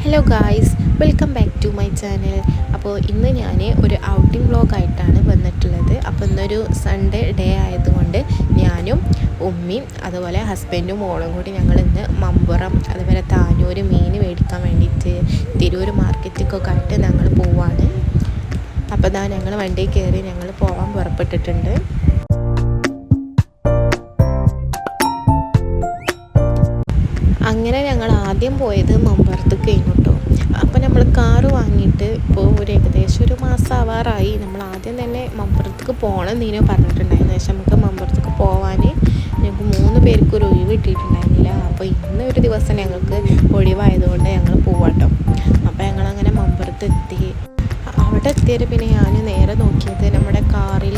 Hello guys, welcome back to my channel. അപ്പോൾ ഇന്ന് ഞാൻ ഒരു ഔട്ടിംഗ് വ്ളോഗായിട്ടാണ് വന്നിട്ടുള്ളത്. അപ്പോൾ ഇന്നൊരു സൺഡേ ഡേ ആയതുകൊണ്ട് ഞാനും ഉമ്മയും അതുപോലെ ഹസ്ബൻഡും മോളും കൂടി ഞങ്ങൾ ഇന്ന് മമ്പുറം അതുപോലെ താനൂർ മീൻ മേടിക്കാൻ വേണ്ടിയിട്ട് തിരൂർ മാർക്കറ്റിക്കൊക്കെ ആയിട്ട് ഞങ്ങൾ പോവാണ്. അപ്പോൾ ഇതാ ഞങ്ങൾ വണ്ടിയിൽ കയറി ഞങ്ങൾ പോകാൻ പുറപ്പെട്ടിട്ടുണ്ട്. അങ്ങനെ ഞങ്ങൾ ആദ്യം പോയത് മമ്പുറത്തേക്ക് കഴിഞ്ഞു കേട്ടോ. അപ്പോൾ നമ്മൾ കാറ് വാങ്ങിയിട്ട് ഇപ്പോൾ ഏകദേശം ഒരു മാസം ആവാറായി. നമ്മൾ ആദ്യം തന്നെ മമ്പുറത്തേക്ക് പോകണം നീനോ പറഞ്ഞിട്ടുണ്ടായിരുന്നു. പക്ഷേ നമുക്ക് മമ്പുറത്തേക്ക് പോകാൻ ഞങ്ങൾക്ക് 3 പേർക്ക് ഒരു ഒഴിവ് കിട്ടിയിട്ടുണ്ടായിരുന്നില്ല. അപ്പോൾ ഇന്ന് ഒരു ദിവസം ഞങ്ങൾക്ക് ഒഴിവായതുകൊണ്ട് ഞങ്ങൾ പോവാട്ടോ. അപ്പോൾ ഞങ്ങളങ്ങനെ മമ്പുറത്തെത്തി. അവിടെ എത്തിയത് പിന്നെ ഞാൻ നേരെ നോക്കിയത് നമ്മുടെ കാറിൽ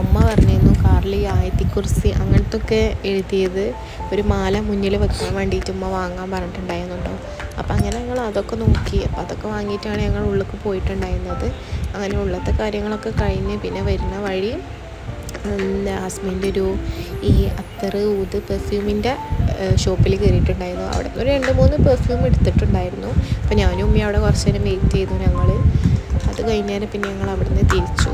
ഉമ്മ പറഞ്ഞിരുന്നു കാറിൽ ഈ ആയത്തിക്കുറിസി അങ്ങനത്തെ ഒക്കെ എഴുതിയത് ഒരു മാല മുന്നിൽ വെക്കാൻ വേണ്ടിയിട്ട് ഉമ്മ വാങ്ങാൻ പറഞ്ഞിട്ടുണ്ടായിരുന്നുണ്ടോ. അപ്പോൾ അങ്ങനെ ഞങ്ങൾ അതൊക്കെ നോക്കി. അപ്പോൾ അതൊക്കെ വാങ്ങിയിട്ടാണ് ഞങ്ങൾ ഉള്ളിലേക്ക് പോയിട്ടുണ്ടായിരുന്നത്. അങ്ങനെ ഉള്ളത്തെ കാര്യങ്ങളൊക്കെ കഴിഞ്ഞ് പിന്നെ വരുന്ന വഴി ഹസ്ബൻഡ് ഈ അത്തർ ഊത് പെർഫ്യൂമിൻ്റെ ഷോപ്പിൽ കയറിയിട്ടുണ്ടായിരുന്നു. അവിടെ നിന്ന് ഒരു 2-3 പെർഫ്യൂം എടുത്തിട്ടുണ്ടായിരുന്നു. അപ്പോൾ ഞാനും ഉമ്മയും അവിടെ കുറച്ച് നേരം വെയിറ്റ് ചെയ്തു. ഞങ്ങൾ അത് കഴിഞ്ഞാൽ പിന്നെ ഞങ്ങൾ അവിടെ നിന്ന് തിരിച്ചു.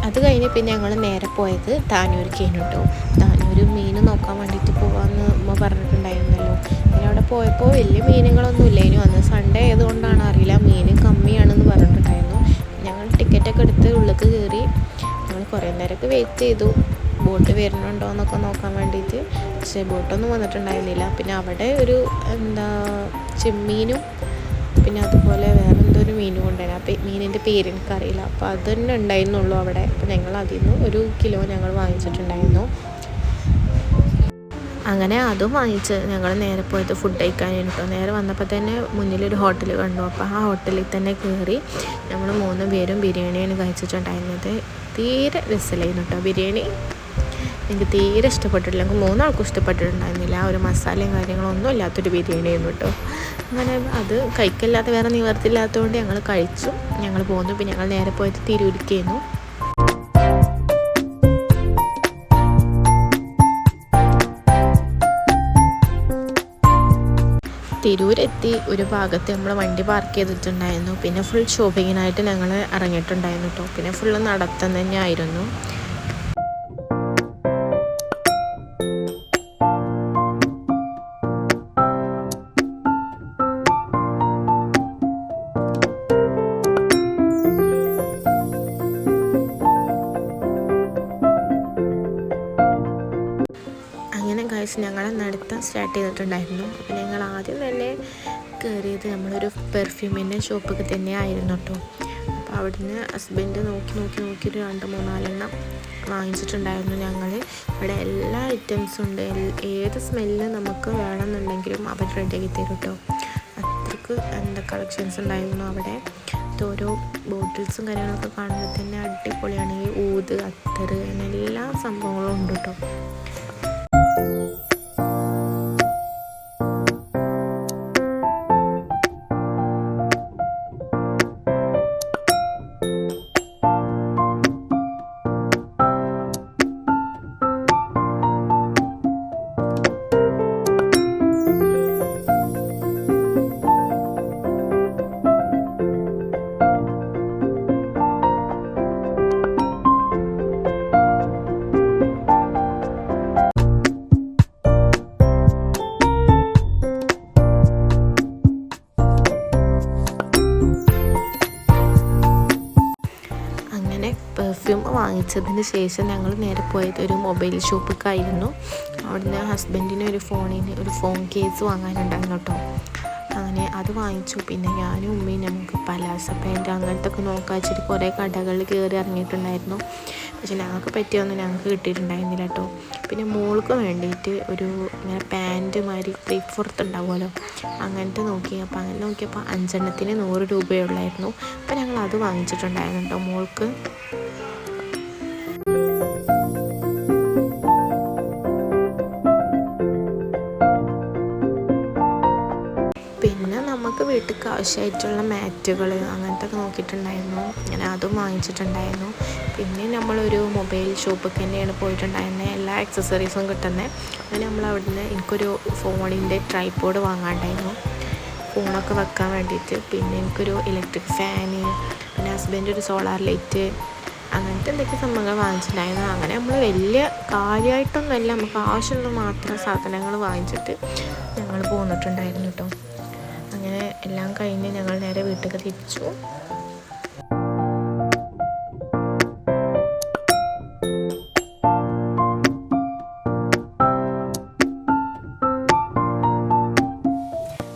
അത് കഴിഞ്ഞ് പിന്നെ ഞങ്ങൾ നേരെ പോയത് താനൂരിലേക്കാണ് കേട്ടോ. താനൂർ മീൻ നോക്കാൻ വേണ്ടിയിട്ട് പോകാമെന്ന് ഉമ്മ പറഞ്ഞിട്ടുണ്ടായിരുന്നല്ലോ. പിന്നെ അവിടെ പോയപ്പോൾ വലിയ മീനുകളൊന്നും ഇല്ലേനു. അന്ന് സൺഡേ ആയതുകൊണ്ടാണ് അറിയില്ല, മീൻ കമ്മിയാണെന്ന് പറഞ്ഞിട്ടുണ്ടായിരുന്നു. ഞങ്ങൾ ടിക്കറ്റൊക്കെ എടുത്ത് ഉള്ളിലേക്ക് കയറി. ഞങ്ങൾ കുറേ നേരമൊക്കെ വെയിറ്റ് ചെയ്തു ബോട്ട് വരുന്നുണ്ടോ എന്നൊക്കെ നോക്കാൻ വേണ്ടിയിട്ട്. പക്ഷേ ബോട്ടൊന്നും വന്നിട്ടുണ്ടായിരുന്നില്ല. പിന്നെ അവിടെ ഒരു ചെമ്മീനും പിന്നെ അതുപോലെ വേറെ ഒരു മീനും ഉണ്ടായിരുന്നു. അപ്പോൾ മീനിൻ്റെ പേര് എനിക്കറിയില്ല. അപ്പോൾ അത് തന്നെ ഉണ്ടായിരുന്നുള്ളൂ അവിടെ. അപ്പോൾ ഞങ്ങൾ അതിൽ നിന്ന് 1 കിലോ ഞങ്ങൾ വാങ്ങിച്ചിട്ടുണ്ടായിരുന്നു. അങ്ങനെ അതും വാങ്ങിച്ച് ഞങ്ങൾ നേരെ പോയത് ഫുഡ് കഴിക്കാനായിരുന്നു കേട്ടോ. നേരെ വന്നപ്പോൾ തന്നെ മുന്നിലൊരു ഹോട്ടൽ കണ്ടു. അപ്പോൾ ആ ഹോട്ടലിൽ തന്നെ കയറി നമ്മൾ 3 പേരും ബിരിയാണിയാണ് കഴിച്ചിട്ടുണ്ടായിരുന്നത്. തീരെ രസമില്ലായിരുന്നു കേട്ടോ ബിരിയാണി. എനിക്ക് തീരെ ഇഷ്ടപ്പെട്ടിട്ടില്ല. ഞങ്ങൾക്ക് 3 ആൾക്കും ഇഷ്ടപ്പെട്ടിട്ടുണ്ടായിരുന്നില്ല. ഒരു മസാലയും കാര്യങ്ങളൊന്നും ഇല്ലാത്തൊരു ബിരിയാണി ആയിരുന്നു കേട്ടോ. അങ്ങനെ അത് കഴിക്കില്ലാത്ത വേറെ നിവർത്തില്ലാത്തതുകൊണ്ട് ഞങ്ങൾ കഴിച്ചു. ഞങ്ങൾ പോന്നു. പിന്നെ ഞങ്ങൾ നേരെ പോയത് തിരൂരിക്കായിരുന്നു. തിരൂരെത്തി ഒരു ഭാഗത്ത് നമ്മൾ വണ്ടി പാർക്ക് ചെയ്തിട്ടുണ്ടായിരുന്നു. പിന്നെ ഫുൾ ഷോപ്പിങ്ങിനായിട്ട് ഞങ്ങൾ ഇറങ്ങിയിട്ടുണ്ടായിരുന്നു കേട്ടോ. പിന്നെ ഫുള്ള് നടത്തം തന്നെ ആയിരുന്നു. അങ്ങനെ ഗൈസ് ഞങ്ങൾ നടത്താൻ സ്റ്റാർട്ട് ചെയ്തിട്ടുണ്ടായിരുന്നു. അപ്പോൾ ഞങ്ങൾ ആദ്യം തന്നെ കയറിയത് നമ്മളൊരു പെർഫ്യൂമിൻ്റെ ഷോപ്പൊക്കെ തന്നെ ആയിരുന്നു കേട്ടോ. അപ്പോൾ അവിടുന്ന് ഹസ്ബൻഡ് നോക്കി ഒരു 2-3-4 എണ്ണം വാങ്ങിച്ചിട്ടുണ്ടായിരുന്നു. ഞങ്ങൾ ഇവിടെ എല്ലാ ഐറ്റംസും ഉണ്ട്. ഏത് സ്മെല്ല് നമുക്ക് വേണമെന്നുണ്ടെങ്കിലും അവർ റെഡിയാക്കി തരും കേട്ടോ. അത്രയ്ക്ക് കളക്ഷൻസ് ഉണ്ടായിരുന്നു അവിടെ. ഓരോ ബോട്ടിൽസും കാര്യങ്ങളൊക്കെ കാണുമ്പോൾ തന്നെ അടിപൊളിയാണ്. ഈ ഊത്, അത്തർ അങ്ങനെ എല്ലാ സംഭവങ്ങളും ഉണ്ട് കേട്ടോ. പെർഫ്യൂം വാങ്ങിച്ചതിന് ശേഷം ഞങ്ങൾ നേരെ പോയത് ഒരു മൊബൈൽ ഷോപ്പിലേക്കായിരുന്നു. അവിടുന്ന് ഹസ്ബൻഡിന് ഒരു ഫോൺ കേസ് വാങ്ങാനുണ്ടായിരുന്നു കേട്ടോ. അങ്ങനെ അത് വാങ്ങിച്ചു. പിന്നെ ഞാനും ഉമ്മയും നമുക്ക് പലാസ പാൻറ്റ് അങ്ങനത്തെ ഒക്കെ നോക്കാൻ വെച്ചിട്ട് കുറേ കടകളിൽ കയറി ഇറങ്ങിയിട്ടുണ്ടായിരുന്നു. പക്ഷെ ഞങ്ങൾക്ക് പറ്റിയൊന്നും ഞങ്ങൾക്ക് കിട്ടിയിട്ടുണ്ടായിരുന്നില്ല കേട്ടോ. പിന്നെ മോൾക്ക് വേണ്ടിയിട്ട് ഇങ്ങനെ പാൻറ്റ് മാതിരി 3/4 ഉണ്ടാവുമല്ലോ, അങ്ങനത്തെ നോക്കി. അപ്പോൾ അങ്ങനെ നോക്കിയപ്പോൾ 5 എണ്ണത്തിന് 100 രൂപയുള്ളായിരുന്നു. അപ്പോൾ ഞങ്ങൾ അത് വാങ്ങിച്ചിട്ടുണ്ടായിരുന്നു കേട്ടോ മോൾക്ക്. വീട്ടിലേക്ക് ആവശ്യമായിട്ടുള്ള മാറ്റുകൾ അങ്ങനത്തെ ഒക്കെ നോക്കിയിട്ടുണ്ടായിരുന്നു. ഞാൻ അതും വാങ്ങിച്ചിട്ടുണ്ടായിരുന്നു. പിന്നെ നമ്മളൊരു മൊബൈൽ ഷോപ്പിൽ തന്നെയാണ് പോയിട്ടുണ്ടായിരുന്നത്. എല്ലാ ആക്സസറീസും കിട്ടുന്നത്. അങ്ങനെ നമ്മൾ അവിടുന്ന് എനിക്കൊരു ഫോണിൻ്റെ ട്രൈപോഡ് വാങ്ങാണ്ടായിരുന്നു, ഫോണൊക്കെ വെക്കാൻ വേണ്ടിയിട്ട്. പിന്നെ എനിക്കൊരു ഇലക്ട്രിക് ഫാന്, പിന്നെ ഹസ്ബൻഡ് ഒരു സോളാർ ലൈറ്റ്, അങ്ങനത്തെ എന്തൊക്കെ സംഭവങ്ങൾ വാങ്ങിച്ചിട്ടുണ്ടായിരുന്നു. അങ്ങനെ നമ്മൾ വലിയ കാര്യമായിട്ടൊന്നുമല്ല, നമുക്ക് ആവശ്യമുള്ള മാത്രം സാധനങ്ങൾ വാങ്ങിച്ചിട്ട് ഞങ്ങൾ പോന്നിട്ടുണ്ടായിരുന്നു കേട്ടോ. അങ്ങനെ എല്ലാം കഴിഞ്ഞ് ഞങ്ങൾ നേരെ വീട്ടിലേക്ക് തിരിച്ചു.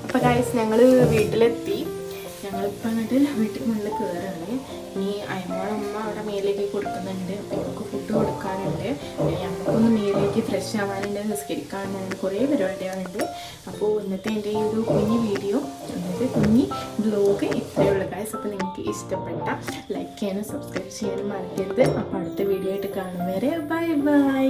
അപ്പോൾ ഗൈസ് ഞങ്ങൾ വീട്ടിലെത്തി. ഞങ്ങളിപ്പോൾ എന്നിട്ട് വീട്ടിൽ മുന്നിൽ കയറുകയാണ്. ഇനി അമ്മ അവിടെ മേലേക്ക് കൊടുക്കുന്നുണ്ട്. അപ്പോൾ അവർക്ക് ഫുഡ് കൊടുക്കാനുണ്ട്, ഞങ്ങൾക്കൊന്ന് മേലേക്ക് ഫ്രഷ് ആവാനുണ്ട്, നിസ്കരിക്കാനുണ്ട്, കുറേ പരിപാടികളുണ്ട്. അപ്പോൾ ഇന്നത്തെ എൻ്റെ ഈ ഒരു കുഞ്ഞ് വീഡിയോ, അതായത് കുഞ്ഞ് വ്ലോഗ് ഇത്രയേ ഉള്ളൂ ഗൈസ്. അപ്പോൾ നിങ്ങൾക്ക് ഇഷ്ടപ്പെട്ട ലൈക്ക് ചെയ്യാനും സബ്സ്ക്രൈബ് ചെയ്യാനും മറക്കരുത്. അപ്പോൾ അടുത്ത വീഡിയോ ആയിട്ട് കാണും വരെ ബൈ ബൈ.